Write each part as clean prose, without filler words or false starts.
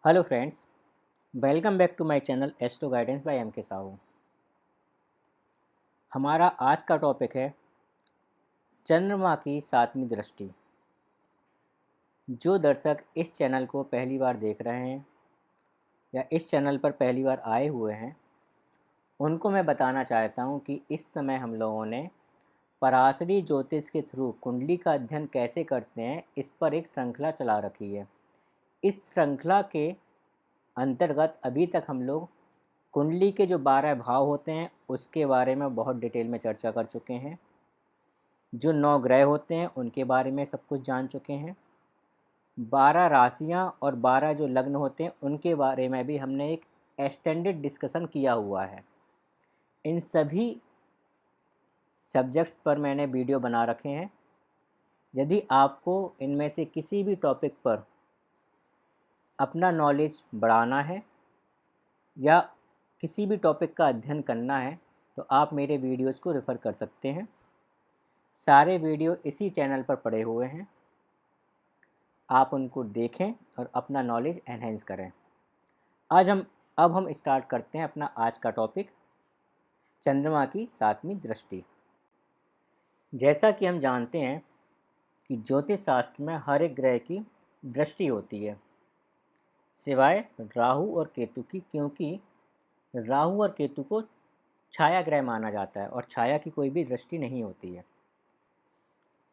Hello friends, welcome back to my channel astro guidance by M K Sahu. हमारा आज का topic है चंद्रमा की सातवीं दृष्टि। जो दर्शक इस चैनल को पहली बार देख रहे हैं या इस चैनल पर पहली बार आए हुए हैं, उनको मैं बताना चाहता हूं कि इस समय हम लोगों ने पराशरी ज्योतिष के थ्रू कुंडली का अध्ययन कैसे करते हैं, इस पर एक श्रृंखला चला रखी है। इस श्रृंखला के अंतर्गत अभी तक हम लोग कुंडली के जो 12 भाव होते हैं उसके बारे में बहुत डिटेल में चर्चा कर चुके हैं। जो 9 ग्रह होते हैं उनके बारे में सब कुछ जान चुके हैं। 12 राशियां और 12 जो लग्न होते हैं उनके बारे में भी हमने एक एक्सटेंडेड डिस्कशन किया हुआ है। इन सभी सब्जेक्ट्स पर मैंने वीडियो बना रखे हैं। यदि आपको इनमें से किसी भी टॉपिक पर अपना नॉलेज बढ़ाना है या किसी भी टॉपिक का अध्ययन करना है तो आप मेरे वीडियोस को रेफ़र कर सकते हैं। सारे वीडियो इसी चैनल पर पड़े हुए हैं, आप उनको देखें और अपना नॉलेज एनहेंस करें। अब हम स्टार्ट करते हैं अपना आज का टॉपिक, चंद्रमा की सातवीं दृष्टि। जैसा कि हम जानते हैं कि ज्योतिष शास्त्र में हर एक ग्रह की दृष्टि होती है, सिवाय राहु और केतु की, क्योंकि राहु और केतु को छाया ग्रह माना जाता है और छाया की कोई भी दृष्टि नहीं होती है।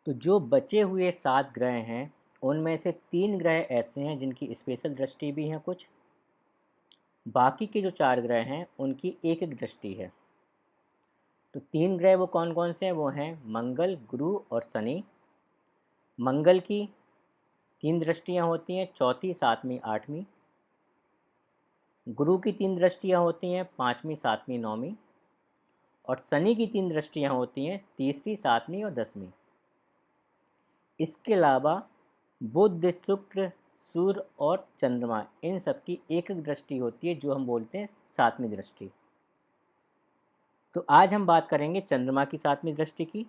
तो जो बचे हुए 7 ग्रह हैं उनमें से 3 ग्रह ऐसे हैं जिनकी स्पेशल दृष्टि भी हैं कुछ। बाकी के जो 4 ग्रह हैं उनकी एक एक दृष्टि है। तो 3 ग्रह वो कौन कौन से हैं? वो हैं मंगल, गुरु और शनि। मंगल की 3 दृष्टियाँ होती हैं, चौथी, सातवीं, आठवीं। गुरु की 3 दृष्टियाँ होती हैं, पाँचवीं, सातवीं, नौवीं। और शनि की 3 दृष्टियाँ होती हैं, तीसरी, सातवीं और 10वीं। इसके अलावा बुध, शुक्र, सूर्य और चंद्रमा, इन सब की एक एक दृष्टि होती है जो हम बोलते हैं सातवीं दृष्टि। तो आज हम बात करेंगे चंद्रमा की सातवीं दृष्टि की।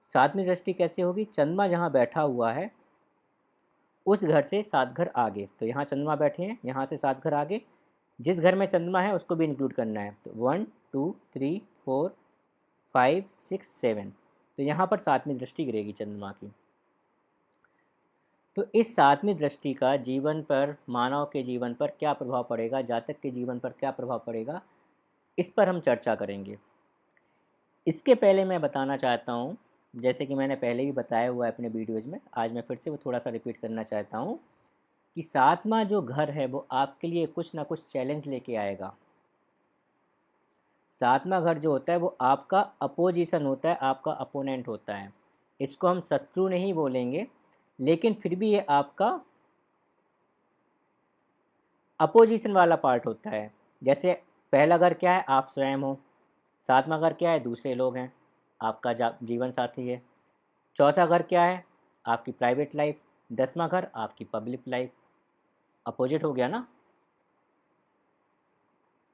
सातवीं दृष्टि कैसे होगी? चंद्रमा जहाँ बैठा हुआ है उस घर से 7 घर आगे। तो यहाँ चंद्रमा बैठे हैं, यहाँ से 7 घर आगे जिस घर में चंद्रमा है उसको भी इंक्लूड करना है। तो 1 2 3 4 5 6 7, तो यहाँ पर सातवीं दृष्टि गिरेगी चंद्रमा की। तो इस सातवीं दृष्टि का जीवन पर, मानव के जीवन पर क्या प्रभाव पड़ेगा, जातक के जीवन पर क्या प्रभाव पड़ेगा, इस पर हम चर्चा करेंगे। इसके पहले मैं बताना चाहता हूँ, जैसे कि मैंने पहले भी बताया हुआ है अपने वीडियोज़ में, आज मैं फिर से वो थोड़ा सा रिपीट करना चाहता हूँ कि सातवां जो घर है वो आपके लिए कुछ ना कुछ चैलेंज लेके आएगा। सातवां घर जो होता है वो आपका अपोजिशन होता है, आपका अपोनेंट होता है। इसको हम शत्रु नहीं बोलेंगे, लेकिन फिर भी ये आपका अपोजिशन वाला पार्ट होता है। जैसे पहला घर क्या है? आप स्वयं हो। सातवां घर क्या है? दूसरे लोग हैं, आपका जीवन साथी है। चौथा घर क्या है? आपकी प्राइवेट लाइफ। 10वां घर आपकी पब्लिक लाइफ। अपोजिट हो गया ना।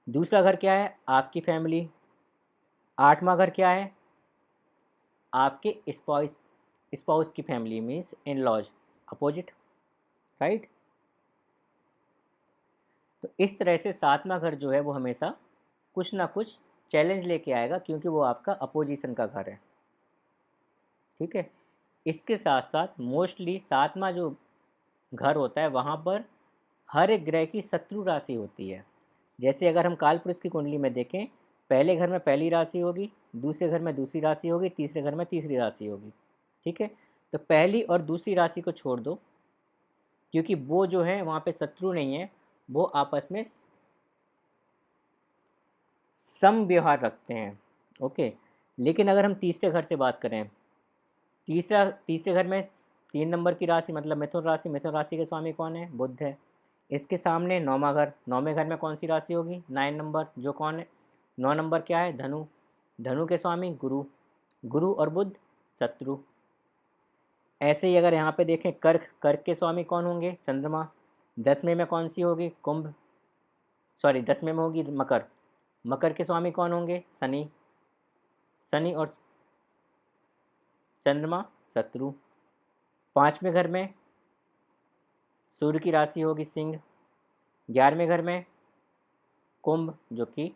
दूसरा घर क्या है? आपकी फैमिली। 8वां घर क्या है? आपके स्पाउस स्पाउस की family, means in laws. Opposite, right. तो इस तरह से सातवां घर जो है वो हमेशा कुछ ना कुछ चैलेंज लेके आएगा, क्योंकि वो आपका अपोजिशन का घर है। ठीक है। इसके साथ साथ मोस्टली सातवां जो घर होता है वहाँ पर हर एक ग्रह की शत्रु राशि होती है। जैसे अगर हम कालपुरुष की कुंडली में देखें, पहले घर में पहली राशि होगी, दूसरे घर में दूसरी राशि होगी, तीसरे घर में तीसरी राशि होगी। ठीक है। तो पहली और दूसरी राशि को छोड़ दो, क्योंकि वो जो है वहाँ पे शत्रु नहीं है, वो आपस में सम व्यवहार रखते हैं। ओके। लेकिन अगर हम तीसरे घर से बात करें, तीसरे घर में 3 नंबर की राशि मतलब मिथुन राशि। मिथुन राशि के स्वामी कौन है? बुध है। इसके सामने 9वां घर, 9वें घर में कौन सी राशि होगी? 9 नंबर, जो कौन है? 9 नंबर क्या है? धनु। धनु के स्वामी गुरु। गुरु और बुध शत्रु। ऐसे ही अगर यहाँ पे देखें कर्क, कर्क के स्वामी कौन होंगे? चंद्रमा। 10वें में कौन सी होगी? कुंभ, सॉरी 10वें में होगी मकर। मकर के स्वामी कौन होंगे? शनि। शनि और चंद्रमा शत्रु। 5वें घर में सूर्य की राशि होगी सिंह। 11वें घर में कुंभ जो कि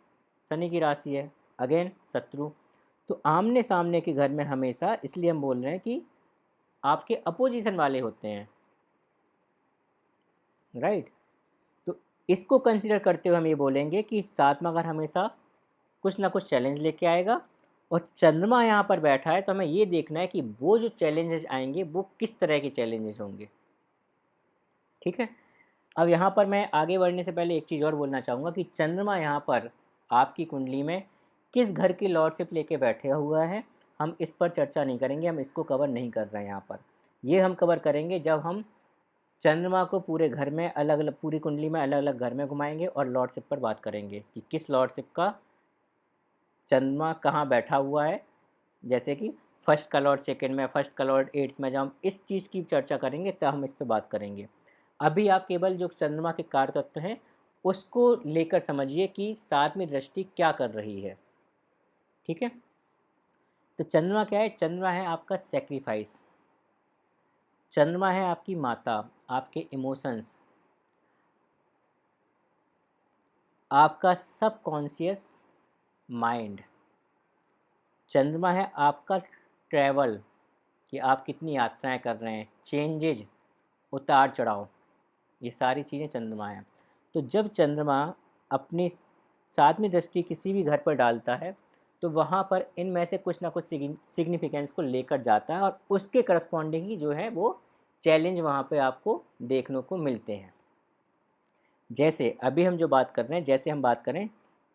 शनि की राशि है, अगेन शत्रु। तो आमने सामने के घर में हमेशा इसलिए हम बोल रहे हैं कि आपके अपोजिशन वाले होते हैं, राइट। तो इसको कंसिडर करते हुए हम ये बोलेंगे कि 7वां घर हमेशा कुछ ना कुछ चैलेंज लेके आएगा, और चंद्रमा यहाँ पर बैठा है तो हमें ये देखना है कि वो जो चैलेंजेस आएंगे वो किस तरह के चैलेंजेस होंगे, ठीक है। अब यहाँ पर मैं आगे बढ़ने से पहले एक चीज़ और बोलना चाहूँगा कि चंद्रमा यहाँ पर आपकी कुंडली में किस घर की लॉर्डशिप लेके बैठे हुआ है, हम इस पर चर्चा नहीं करेंगे, हम इसको कवर नहीं कर रहे हैं यहाँ पर। ये हम कवर करेंगे जब हम चंद्रमा को पूरे घर में अलग अलग, पूरी कुंडली में अलग अलग घर में घुमाएंगे और लॉर्डशिप पर बात करेंगे कि किस लॉर्डशिप का चंद्रमा कहाँ बैठा हुआ है। जैसे कि फर्स्ट का लॉर्ड सेकेंड में, फर्स्ट का लॉर्ड एट्थ में, जब हम इस चीज़ की चर्चा करेंगे तब हम इस पर बात करेंगे। अभी आप केवल जो चंद्रमा के कारक तत्व हैं उसको लेकर समझिए कि 7वीं दृष्टि क्या कर रही है, ठीक है। तो चंद्रमा क्या है? चंद्रमा है आपका सेक्रीफाइस, चंद्रमा है आपकी माता, आपके इमोशंस, आपका सबकॉन्शियस माइंड। चंद्रमा है आपका ट्रैवल, कि आप कितनी यात्राएं कर रहे हैं, चेंजेज, उतार चढ़ाव, ये सारी चीज़ें चंद्रमा है। तो जब चंद्रमा अपनी 7वीं दृष्टि किसी भी घर पर डालता है तो वहाँ पर इनमें से कुछ ना कुछ सिग्निफिकेंस को लेकर जाता है, और उसके करस्पॉन्डिंग ही जो है वो चैलेंज वहाँ पे आपको देखने को मिलते हैं। जैसे अभी हम जो बात कर रहे हैं, जैसे हम बात करें,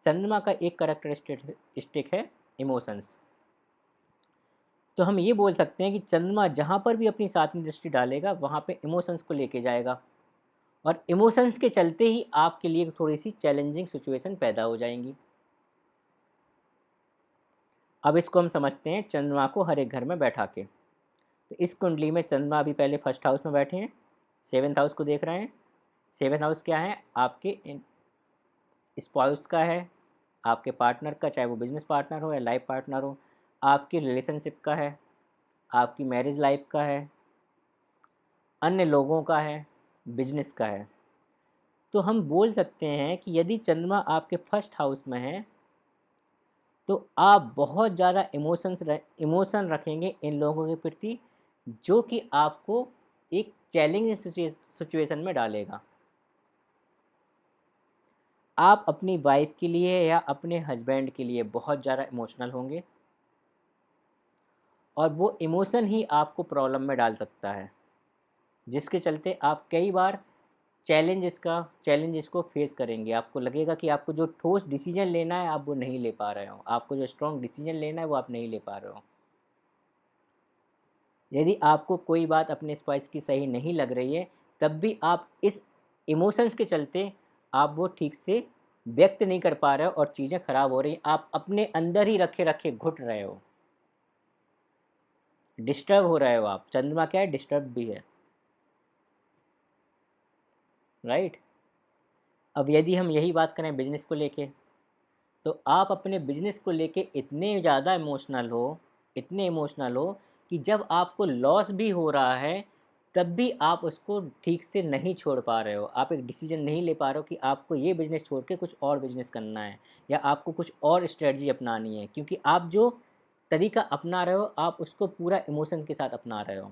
चंद्रमा का एक करेक्टरिस्टिक है इमोशंस। तो हम ये बोल सकते हैं कि चंद्रमा जहाँ पर भी अपनी 7वीं दृष्टि डालेगा वहाँ पे इमोशंस को लेके जाएगा, और इमोशंस के चलते ही आपके लिए थोड़ी सी चैलेंजिंग सिचुएशन पैदा हो जाएंगी। अब इसको हम समझते हैं चंद्रमा को हर एक घर में बैठा के। तो इस कुंडली में चंद्रमा अभी पहले फर्स्ट हाउस में बैठे हैं, 7th हाउस को देख रहे हैं। 7th हाउस क्या है? आपके स्पाउस का है, आपके पार्टनर का, चाहे वो बिजनेस पार्टनर हो या लाइफ पार्टनर हो, आपके रिलेशनशिप का है, आपकी मैरिज लाइफ का है, अन्य लोगों का है, बिजनेस का है। तो हम बोल सकते हैं कि यदि चंद्रमा आपके फर्स्ट हाउस में है तो आप बहुत ज़्यादा इमोशन रखेंगे इन लोगों के प्रति, जो कि आपको एक चैलेंजिंग सिचुएशन में डालेगा। आप अपनी वाइफ के लिए या अपने हस्बैंड के लिए बहुत ज़्यादा इमोशनल होंगे, और वो इमोशन ही आपको प्रॉब्लम में डाल सकता है, जिसके चलते आप कई बार चैलेंजेस को फेस करेंगे। आपको लगेगा कि आपको जो ठोस डिसीजन लेना है आप वो नहीं ले पा रहे हो, आपको जो स्ट्रॉन्ग डिसीजन लेना है वो आप नहीं ले पा रहे हो। यदि आपको कोई बात अपने स्पाइस की सही नहीं लग रही है तब भी आप इस इमोशंस के चलते आप वो ठीक से व्यक्त नहीं कर पा रहे हो और चीज़ें खराब हो रही हैं, आप अपने अंदर ही रखे रखे घुट रहे हो, डिस्टर्ब हो रहे हो आप। चंद्रमा क्या है? डिस्टर्ब भी है, राइट। अब यदि हम यही बात करें बिजनेस को लेके, तो आप अपने बिजनेस को लेके इतने ज़्यादा इमोशनल हो, इतने इमोशनल हो कि जब आपको लॉस भी हो रहा है तब भी आप उसको ठीक से नहीं छोड़ पा रहे हो। आप एक डिसीजन नहीं ले पा रहे हो कि आपको ये बिज़नेस छोड़ के कुछ और बिज़नेस करना है, या आपको कुछ और स्ट्रेटजी अपनानी है, क्योंकि आप जो तरीका अपना रहे हो आप उसको पूरा इमोशन के साथ अपना रहे हो।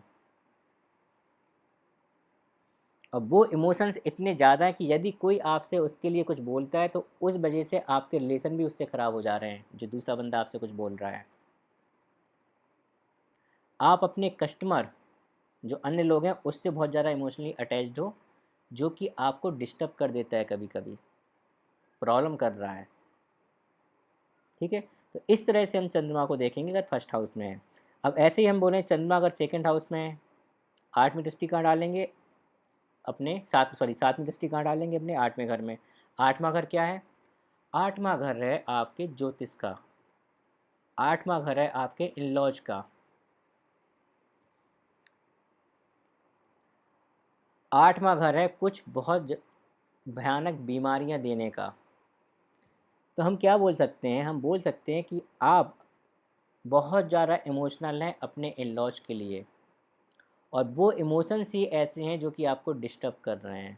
अब वो इमोशंस इतने ज़्यादा हैं कि यदि कोई आपसे उसके लिए कुछ बोलता है तो उस वजह से आपके रिलेशन भी उससे ख़राब हो जा रहे हैं, जो दूसरा बंदा आपसे कुछ बोल रहा है। आप अपने कस्टमर, जो अन्य लोग हैं, उससे बहुत ज़्यादा इमोशनली अटैच्ड हो, जो कि आपको डिस्टर्ब कर देता है, कभी कभी प्रॉब्लम कर रहा है, ठीक है। तो इस तरह से हम चंद्रमा को देखेंगे अगर फर्स्ट हाउस में है। अब ऐसे ही हम बोलें चंद्रमा अगर सेकंड हाउस में है, 8वीं दृष्टि कहाँ डालेंगे? अपने 7वीं दृष्टि कहाँ डालेंगे? अपने 8वें घर में। 8वां घर क्या है? 8वां घर है आपके ज्योतिष का, 8वां घर है आपके इन लॉज का, 8वां घर है कुछ बहुत भयानक बीमारियां देने का। तो हम क्या बोल सकते हैं? हम बोल सकते हैं कि आप बहुत ज़्यादा इमोशनल हैं अपने इन लॉज के लिए, और वो इमोशंस ही ऐसे हैं जो कि आपको डिस्टर्ब कर रहे हैं।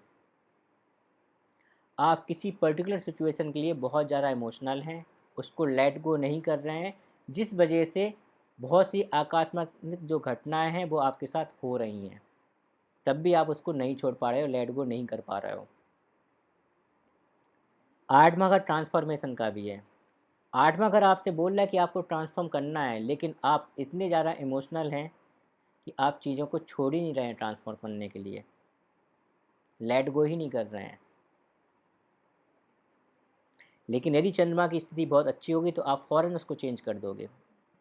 आप किसी पर्टिकुलर सिचुएशन के लिए बहुत ज़्यादा इमोशनल हैं, उसको लेट गो नहीं कर रहे हैं, जिस वजह से बहुत सी आकस्मिक जो घटनाएं हैं वो आपके साथ हो रही हैं, तब भी आप उसको नहीं छोड़ पा रहे हो, लेट गो नहीं कर पा रहे हो। आठवां का ट्रांसफॉर्मेशन का भी है। आठवां घर आपसे बोल रहा है कि आपको ट्रांसफॉर्म करना है, लेकिन आप इतने ज़्यादा इमोशनल हैं कि आप चीज़ों को छोड़ ही नहीं रहे हैं ट्रांसफॉर्म करने के लिए, लेट गो ही नहीं कर रहे हैं। लेकिन यदि चंद्रमा की स्थिति बहुत अच्छी होगी तो आप फ़ौरन उसको चेंज कर दोगे,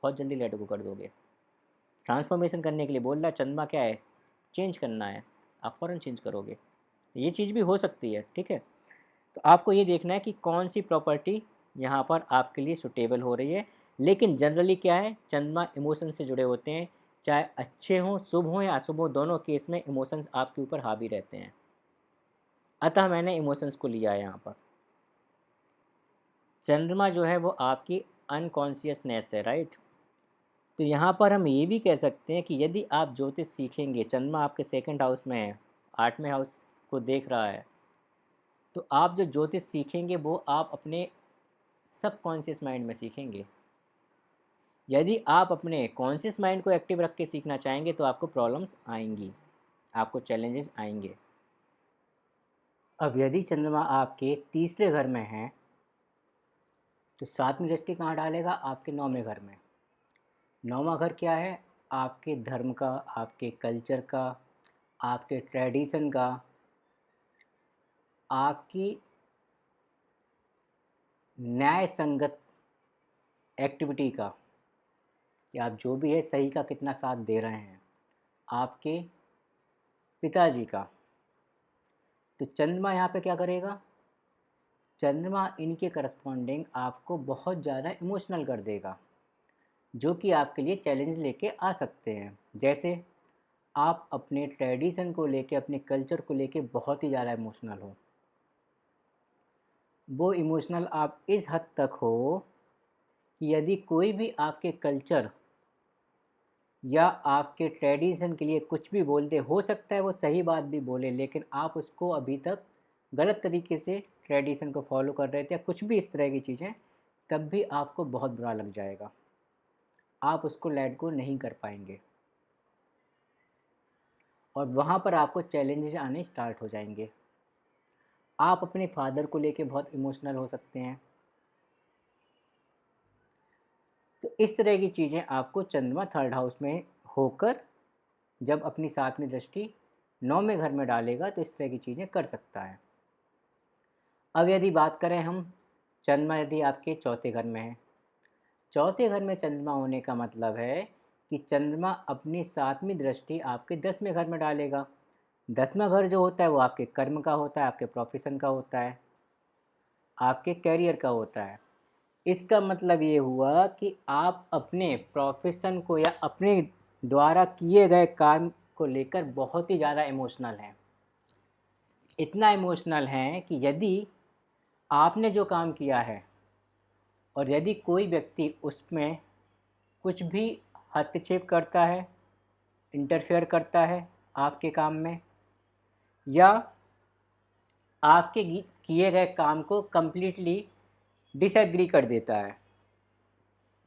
बहुत जल्दी लेट गो कर दोगे। ट्रांसफॉर्मेशन करने के लिए बोल रहा है, चंद्रमा क्या है, चेंज करना है, आप फ़ौरन चेंज करोगे। ये चीज़ भी हो सकती है, ठीक है। तो आपको ये देखना है कि कौन सी प्रॉपर्टी यहाँ पर आपके लिए सुटेबल हो रही है। लेकिन जनरली क्या है, चंद्रमा इमोशन से जुड़े होते हैं, चाहे अच्छे हों, शुभ हों या अशुभ हों, दोनों केस में इमोशंस आपके ऊपर हावी रहते हैं। अतः मैंने इमोशंस को लिया है यहाँ पर। चंद्रमा जो है वो आपकी अनकॉन्शियसनेस है, राइट। तो यहाँ पर हम ये भी कह सकते हैं कि यदि आप ज्योतिष सीखेंगे, चंद्रमा आपके सेकंड हाउस में है, 8वें हाउस को देख रहा है, तो आप जो ज्योतिष सीखेंगे वो आप अपने सबकॉन्शियस माइंड में सीखेंगे। यदि आप अपने कॉन्शियस माइंड को एक्टिव रख के सीखना चाहेंगे तो आपको प्रॉब्लम्स आएंगी, आपको चैलेंजेस आएंगे। अब यदि चंद्रमा आपके तीसरे घर में है तो 7वीं दृष्टि कहाँ डालेगा, आपके 9वें घर में। 9वां घर क्या है, आपके धर्म का, आपके कल्चर का, आपके ट्रेडिशन का, आपकी न्याय संगत एक्टिविटी का, कि आप जो भी है सही का कितना साथ दे रहे हैं, आपके पिताजी का। तो चंद्रमा यहाँ पे क्या करेगा, चंद्रमा इनके करस्पॉन्डिंग आपको बहुत ज़्यादा इमोशनल कर देगा, जो कि आपके लिए चैलेंज लेके आ सकते हैं। जैसे आप अपने ट्रेडिशन को लेके, अपने कल्चर को लेके बहुत ही ज़्यादा इमोशनल हो। वो इमोशनल आप इस हद तक हो कि यदि कोई भी आपके कल्चर या आपके ट्रेडिशन के लिए कुछ भी बोल दे, हो सकता है वो सही बात भी बोले, लेकिन आप उसको अभी तक गलत तरीके से ट्रेडिशन को फॉलो कर रहे थे या कुछ भी इस तरह की चीज़ें, तब भी आपको बहुत बुरा लग जाएगा, आप उसको लेट गो नहीं कर पाएंगे और वहाँ पर आपको चैलेंजेस आने स्टार्ट हो जाएंगे। आप अपने फादर को लेके बहुत इमोशनल हो सकते हैं। तो इस तरह की चीज़ें आपको चंद्रमा थर्ड हाउस में होकर जब अपनी 7वीं दृष्टि 9वें घर में डालेगा तो इस तरह की चीज़ें कर सकता है। अब यदि बात करें हम, चंद्रमा यदि आपके चौथे घर में है, चौथे घर में चंद्रमा होने का मतलब है कि चंद्रमा अपनी 7वीं दृष्टि आपके 10वें घर में डालेगा। 10वां घर जो होता है वो आपके कर्म का होता है, आपके प्रोफेशन का होता है, आपके कैरियर का होता है। इसका मतलब ये हुआ कि आप अपने प्रोफेशन को या अपने द्वारा किए गए काम को लेकर बहुत ही ज़्यादा इमोशनल हैं। इतना इमोशनल हैं कि यदि आपने जो काम किया है और यदि कोई व्यक्ति उसमें कुछ भी हस्तक्षेप करता है, इंटरफेयर करता है आपके काम में, या आपके किए गए काम को कम्प्लीटली डिसएग्री कर देता है,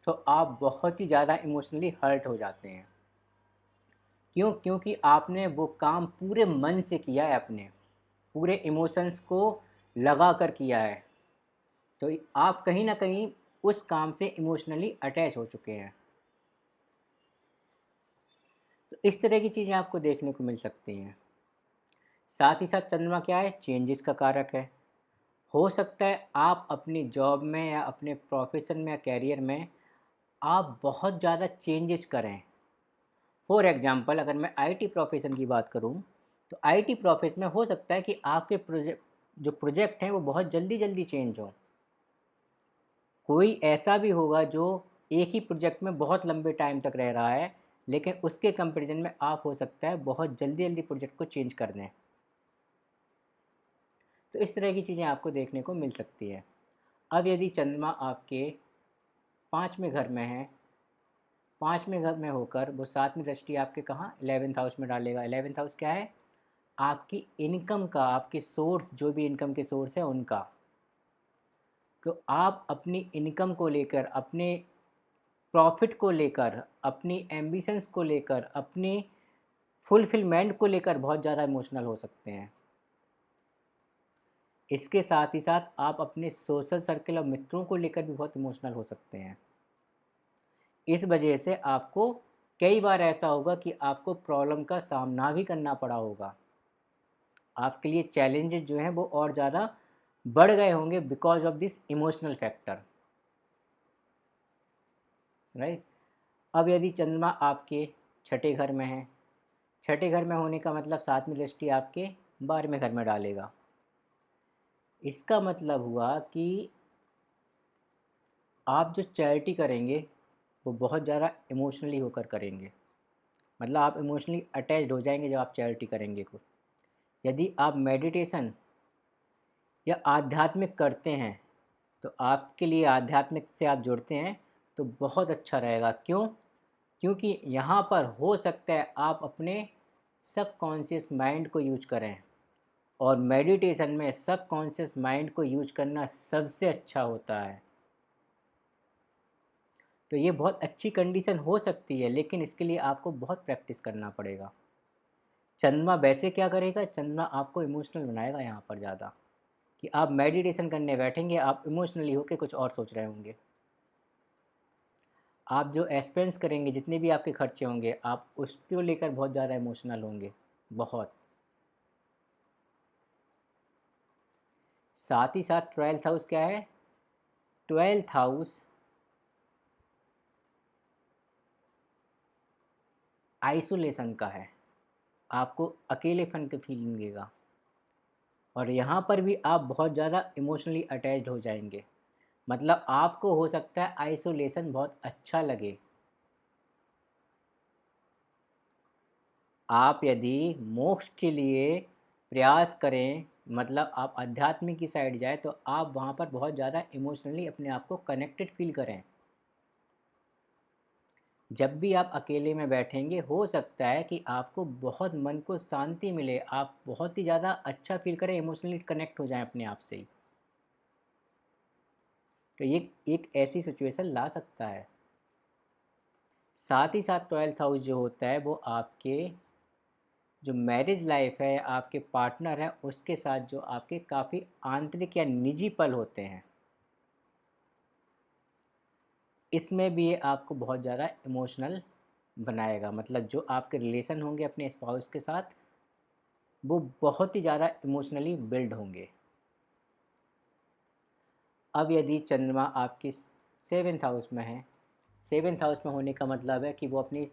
तो आप बहुत ही ज़्यादा इमोशनली हर्ट हो जाते हैं। क्यों? क्योंकि आपने वो काम पूरे मन से किया है, अपने पूरे इमोशंस को लगा कर किया है, तो आप कहीं ना कहीं उस काम से इमोशनली अटैच हो चुके हैं। तो इस तरह की चीज़ें आपको देखने को मिल सकती हैं। साथ ही साथ चंद्रमा क्या है, चेंजेस का कारक है। हो सकता है आप अपनी जॉब में या अपने प्रोफेशन में या कैरियर में आप बहुत ज़्यादा चेंजेस करें। फॉर एग्ज़ाम्पल अगर मैं आईटी प्रोफेशन की बात करूं, तो आईटी प्रोफेशन में हो सकता है कि आपके प्रोजेक्ट हैं वो बहुत जल्दी जल्दी चेंज हों। कोई ऐसा भी होगा जो एक ही प्रोजेक्ट में बहुत लंबे टाइम तक रह रहा है, लेकिन उसके कंपैरिजन में आप हो सकता है बहुत जल्दी जल्दी प्रोजेक्ट को चेंज कर दें। तो इस तरह की चीज़ें आपको देखने को मिल सकती है। अब यदि चंद्रमा आपके 5वें घर में है, 5वें घर में होकर वो 7वीं दृष्टि आपके कहाँ, 11th हाउस में डालेगा। 11th हाउस क्या है, आपकी इनकम का, आपके सोर्स जो भी इनकम के सोर्स है उनका, तो आप अपनी इनकम को लेकर, अपने प्रॉफिट को लेकर, अपनी एम्बिशंस को लेकर, अपनी फुलफिलमेंट को लेकर बहुत ज़्यादा इमोशनल हो सकते हैं। इसके साथ ही साथ आप अपने सोशल सर्कल और मित्रों को लेकर भी बहुत इमोशनल हो सकते हैं। इस वजह से आपको कई बार ऐसा होगा कि आपको प्रॉब्लम का सामना भी करना पड़ा होगा। आपके लिए चैलेंजेस जो हैं वो और ज़्यादा बढ़ गए होंगे because of this emotional factor, right. अब यदि चंद्रमा आपके छठे घर में है, छठे घर में होने का मतलब सातवीं दृष्टि आपके 12वें घर में डालेगा। इसका मतलब हुआ कि आप जो चैरिटी करेंगे वो बहुत ज़्यादा इमोशनली होकर करेंगे। मतलब आप इमोशनली अटैच्ड हो जाएंगे जब आप चैरिटी करेंगे को। यदि आप मेडिटेशन या आध्यात्मिक करते हैं तो आपके लिए, आध्यात्मिक से आप जुड़ते हैं तो बहुत अच्छा रहेगा। क्यों? क्योंकि यहाँ पर हो सकता है आप अपने सबकॉन्शियस माइंड को यूज करें, और मेडिटेशन में सबकॉन्शियस माइंड को यूज करना सबसे अच्छा होता है। तो ये बहुत अच्छी कंडीशन हो सकती है, लेकिन इसके लिए आपको बहुत प्रैक्टिस करना पड़ेगा। चंद्रमा वैसे क्या करेगा, चंद्रमा आपको इमोशनल बनाएगा यहाँ पर ज़्यादा, कि आप मेडिटेशन करने बैठेंगे, आप इमोशनली होकर कुछ और सोच रहे होंगे। आप जो एक्सपेंस करेंगे, जितने भी आपके खर्चे होंगे, आप उसको लेकर बहुत ज़्यादा इमोशनल होंगे, बहुत। साथ ही साथ 12th हाउस क्या है? 12th हाउस आइसोलेशन का है, आपको अकेलेपन की फीलिंग देगा, और यहाँ पर भी आप बहुत ज़्यादा इमोशनली अटैच्ड हो जाएंगे। मतलब आपको हो सकता है आइसोलेशन बहुत अच्छा लगे। आप यदि मोक्ष के लिए प्रयास करें, मतलब आप आध्यात्मिक की साइड जाए, तो आप वहाँ पर बहुत ज़्यादा इमोशनली अपने आप को कनेक्टेड फील करें। जब भी आप अकेले में बैठेंगे हो सकता है कि आपको बहुत मन को शांति मिले, आप बहुत ही ज़्यादा अच्छा फील करें, इमोशनली कनेक्ट हो जाएं अपने आप से ही। तो ये एक ऐसी सिचुएशन ला सकता है। साथ ही साथ 12th हाउस जो होता है वो आपके जो मैरिज लाइफ है, आपके पार्टनर है, उसके साथ जो आपके काफ़ी आंतरिक या निजी पल होते हैं, इसमें भी ये आपको बहुत ज़्यादा इमोशनल बनाएगा। मतलब जो आपके रिलेशन होंगे अपने स्पाउस के साथ, वो बहुत ही ज़्यादा इमोशनली बिल्ड होंगे। अब यदि चंद्रमा आपकी 7th हाउस में है, 7th हाउस में होने का मतलब है कि वो अपनी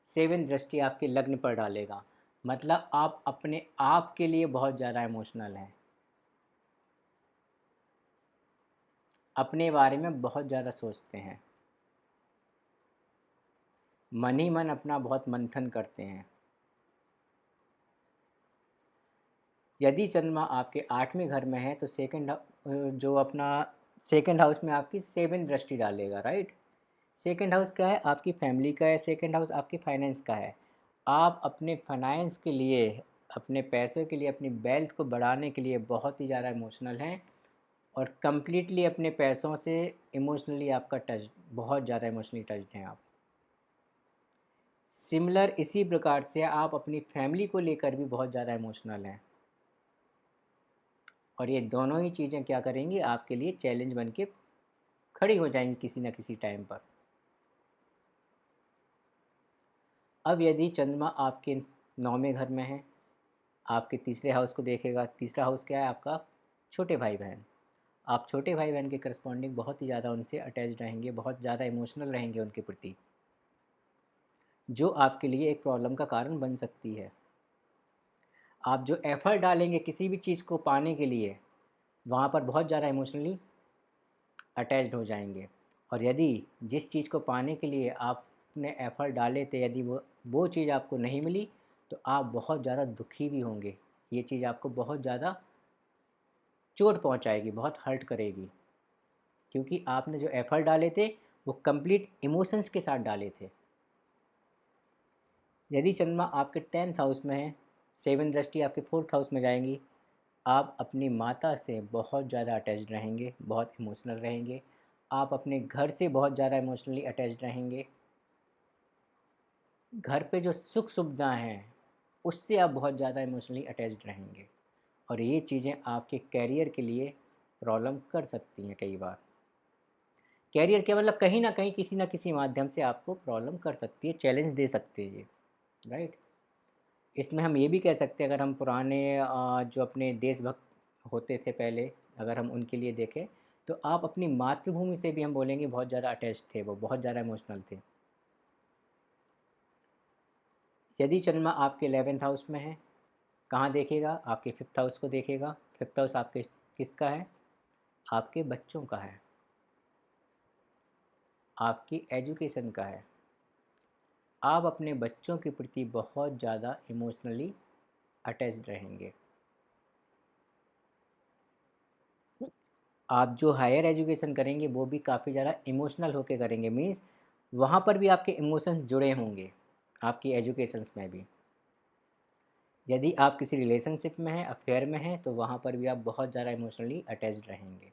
7th दृष्टि आपके लग्न पर डालेगा। मतलब आप अपने आप के लिए बहुत ज़्यादा इमोशनल हैं, अपने बारे में बहुत ज़्यादा सोचते हैं, मन ही मन अपना बहुत मंथन करते हैं। यदि चंद्रमा आपके 8वें घर में है तो जो अपना सेकंड हाउस में आपकी 7th दृष्टि डालेगा, राइट। सेकंड हाउस क्या है? आपकी फैमिली का है। सेकंड हाउस आपकी फाइनेंस का है। आप अपने फाइनेंस के लिए, अपने पैसों के लिए, अपनी वेल्थ को बढ़ाने के लिए बहुत ही ज़्यादा इमोशनल हैं, और कम्प्लीटली अपने पैसों से इमोशनली आपका टच, बहुत ज़्यादा इमोशनली टच्ड हैं आप। सिमिलर इसी प्रकार से आप अपनी फैमिली को लेकर भी बहुत ज़्यादा इमोशनल हैं, और ये दोनों ही चीज़ें क्या करेंगी, आपके लिए चैलेंज बन के खड़ी हो जाएंगी किसी न किसी टाइम पर। अब यदि चंद्रमा आपके 9वें घर में है, आपके तीसरे हाउस को देखेगा। तीसरा हाउस क्या है? आपका छोटे भाई बहन। आप छोटे भाई बहन के करस्पॉन्डिंग बहुत ही ज़्यादा उनसे अटैच रहेंगे, बहुत ज़्यादा इमोशनल रहेंगे उनके प्रति, जो आपके लिए एक प्रॉब्लम का कारण बन सकती है। आप जो एफ़र्ट डालेंगे किसी भी चीज़ को पाने के लिए, वहाँ पर बहुत ज़्यादा इमोशनली अटैच्ड हो जाएंगे। और यदि जिस चीज़ को पाने के लिए आपने एफ़र्ट डाले थे, यदि वो चीज़ आपको नहीं मिली, तो आप बहुत ज़्यादा दुखी भी होंगे। ये चीज़ आपको बहुत ज़्यादा चोट पहुंचाएगी, बहुत हर्ट करेगी, क्योंकि आपने जो एफ़र्ट डाले थे वो कंप्लीट इमोशंस के साथ डाले थे। यदि चंद्रमा आपके 10th हाउस में है 7 दृष्टि आपके 4th हाउस में जाएंगी, आप अपनी माता से बहुत ज़्यादा अटैच्ड रहेंगे, बहुत इमोशनल रहेंगे। आप अपने घर से बहुत ज़्यादा इमोशनली अटैच्ड रहेंगे। घर पे जो सुख सुविधाएं हैं उससे आप बहुत ज़्यादा इमोशनली अटैच्ड रहेंगे, और ये चीज़ें आपके कैरियर के लिए प्रॉब्लम कर सकती हैं। कई बार कैरियर के मतलब कहीं ना कहीं किसी ना किसी माध्यम से आपको प्रॉब्लम कर सकती है, चैलेंज दे सकती है ये, राइट। इसमें हम ये भी कह सकते हैं, अगर हम पुराने जो अपने देशभक्त होते थे पहले, अगर हम उनके लिए देखें, तो आप अपनी मातृभूमि से भी हम बोलेंगे बहुत ज़्यादा अटैच थे, वो बहुत ज़्यादा इमोशनल थे। यदि चंद्रमा आपके 11th हाउस में है, कहाँ देखेगा? आपके 5th हाउस को देखेगा। 5th हाउस आपके किसका है? आपके बच्चों का है, आपकी एजुकेशन का है। आप अपने बच्चों के प्रति बहुत ज़्यादा इमोशनली अटैच्ड रहेंगे। आप जो हायर एजुकेशन करेंगे वो भी काफ़ी ज़्यादा इमोशनल होके करेंगे, मीन्स वहाँ पर भी आपके इमोशंस जुड़े होंगे, आपकी एजुकेशंस में भी। यदि आप किसी रिलेशनशिप में हैं, अफेयर में हैं, तो वहाँ पर भी आप बहुत ज़्यादा इमोशनली अटैच्ड रहेंगे,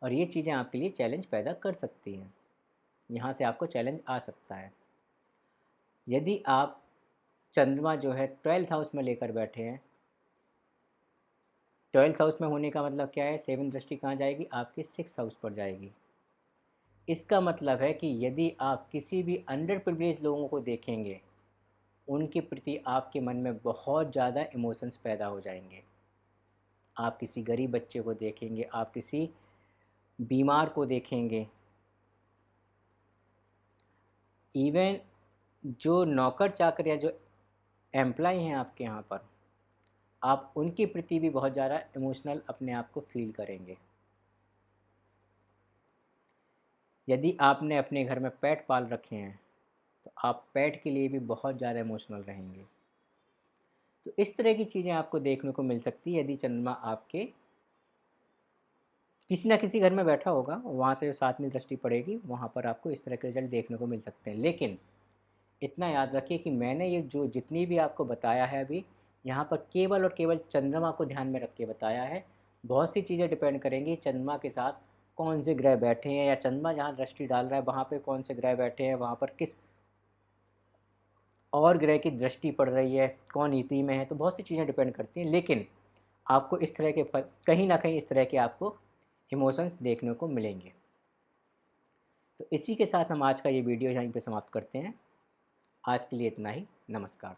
और ये चीज़ें आपके लिए चैलेंज पैदा कर सकती हैं। यहाँ से आपको चैलेंज आ सकता है। यदि आप चंद्रमा जो है 12th हाउस में लेकर बैठे हैं, 12th हाउस में होने का मतलब क्या है? 7 दृष्टि कहाँ जाएगी? आपके 6th हाउस पर जाएगी। इसका मतलब है कि यदि आप किसी भी अंडर प्रिविलेज लोगों को देखेंगे, उनके प्रति आपके मन में बहुत ज़्यादा इमोशंस पैदा हो जाएंगे। आप किसी गरीब बच्चे को देखेंगे, आप किसी बीमार को देखेंगे, इवन जो नौकर चाकर या जो एम्प्लॉय हैं आपके यहाँ पर, आप उनके प्रति भी बहुत ज़्यादा इमोशनल अपने आप को फील करेंगे। यदि आपने अपने घर में पेट पाल रखे हैं, तो आप पेट के लिए भी बहुत ज़्यादा इमोशनल रहेंगे। तो इस तरह की चीज़ें आपको देखने को मिल सकती है यदि चंद्रमा आपके किसी ना किसी घर में बैठा होगा, वहाँ से जो 7वीं दृष्टि पड़ेगी, वहाँ पर आपको इस तरह के रिजल्ट देखने को मिल सकते हैं। लेकिन इतना याद रखिए कि मैंने ये जो जितनी भी आपको बताया है अभी, यहाँ पर केवल और केवल चंद्रमा को ध्यान में रख के बताया है। बहुत सी चीज़ें डिपेंड करेंगी चंद्रमा के साथ कौन से ग्रह बैठे हैं, या चंद्रमा जहाँ दृष्टि डाल रहा है वहाँ पे कौन से ग्रह बैठे हैं, वहाँ पर किस और ग्रह की दृष्टि पड़ रही है, कौन युति में है। तो बहुत सी चीज़ें डिपेंड करती हैं, लेकिन आपको इस तरह के कहीं ना कहीं इस तरह के आपको इमोशंस देखने को मिलेंगे। तो इसी के साथ हम आज का ये वीडियो यहीं पे समाप्त करते हैं। आज के लिए इतना ही। नमस्कार।